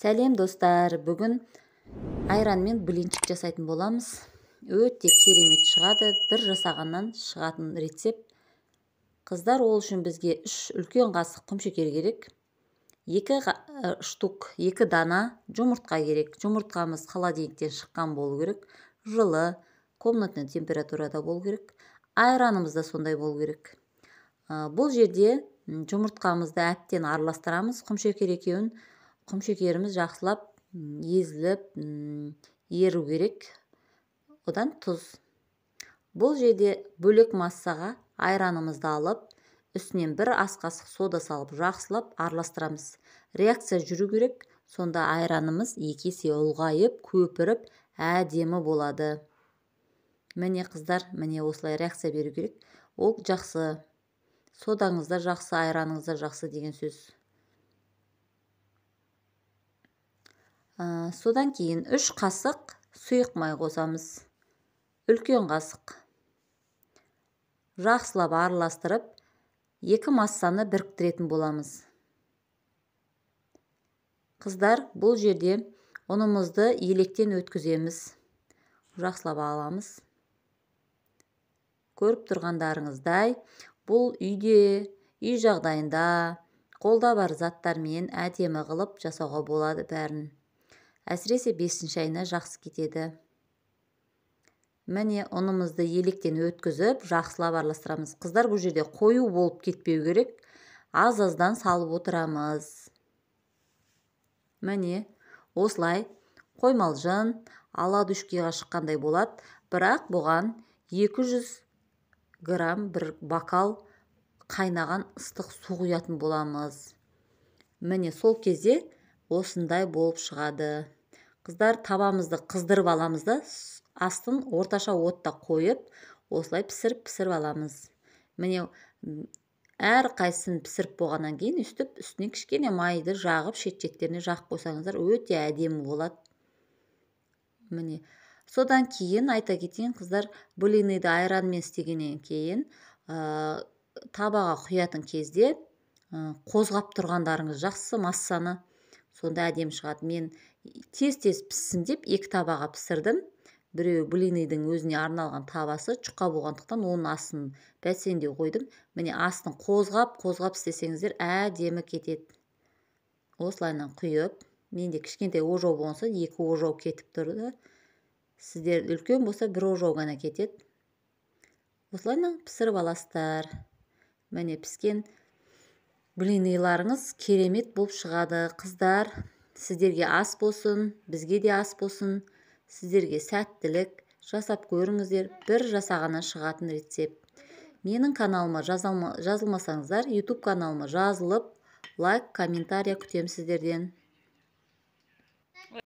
Сәлем достар, бүгін айранмен блинчик жасайтын боламыз. Өте керемет шығады, бір жасағаннан шығатын рецепт. Қыздар, ол үшін бізге 3 үлкен қасық құмшекер керек. 2 дана жұмыртқа керек. Жұмыртқамыз холодильниктен шыққан болу керек. Жылы, комнатный температурада болу керек. Айранымыз да сондай болу керек. Бұл жерде жұмыртқамызды әттен араластырамыз. Құмшекер екеуін құмшекеріміз жақсылап езіліп еру керек. Одан тұз. Бұл жерде бөлек массаға айранымызды алып, үстінен 1 ас қасық сода салып жақсылап араластырамыз. Реакция жүру керек, сонда айранымыз 2 есе ұлғайып, көпіріп, әдемі болады. Міне қыздар, міне осылай реакция беру керек. Ол жақсы. Содаңыз да жақсы, айраныңыз да жақсы деген сөз. Содан кейін 3 қасық сұйық май қосамыз. Үлкен қасық. Жақсылап араластырып, 2 массаны біріктіретін боламыз. Қыздар, бұл жерде ұнымызды електен өткіземіз. Жақсылап аламыз. Көріп тұрғандарыңыздай, бұл үй жағдайында, қолда бар заттармен әдемі қылып жасауға болады бәрін. Әсіресе 5-ші айына жақсы кетеді. Міне ұнымызды електен өткізіп, жақсылап араластырамыз. Қыздар, бұл жерде қою болып кетпеу керек. Аз-аздан салып отырамыз. Міне осылай қоймалжын, аладүшкеға шыққандай болады. Бірақ бұған 200 грамм бір бокал қайнаған ыстық су құятын боламыз. Міне сол кезде осындай болып шығады. Қыздар, табамызды қыздырып аламыз да, астын орташа отта қойып, осылай пісіріп аламыз. Міне әр қайсысын пісіріп болғаннан кейін үстіне кішкене майды жағып, шет-шеттеріне жағып қойсаңыздар, өте әдемі болады. Міне содан кейін айта кетейін, қыздар, блинды айранмен істегеннен кейін табаға құятын кезде қозғап тұрғандарыңыз жақсы массаны, сонда әдемі шығады. Мен тез-тез піссін деп 2 табаға пісірдім. Біреу блинның өзіне арналған табасы жұқа болғандықтан оның астын бәсеңдей қойдым. Міне астын қозғап істесеңіздер әдемі кетеді. Осылайынан құйып, менде кішкентай ожау болса 2 ожау кетіп тұрды. Сіздер үлкен болса 1 ожау ғана кетеді. Осылайынан пісіріп аласыздар. Міне піскен блинларыңыз керемет болып шығады. Қыздар, сіздерге ас болсын, бізге де ас болсын. Сіздерге сәттілік, жасап көріңіздер. Бір жасағаннан шығатын рецепт. Менің каналыма жазылмасаңыздар, YouTube каналыма жазылып, лайк, комментария күтем сіздерден.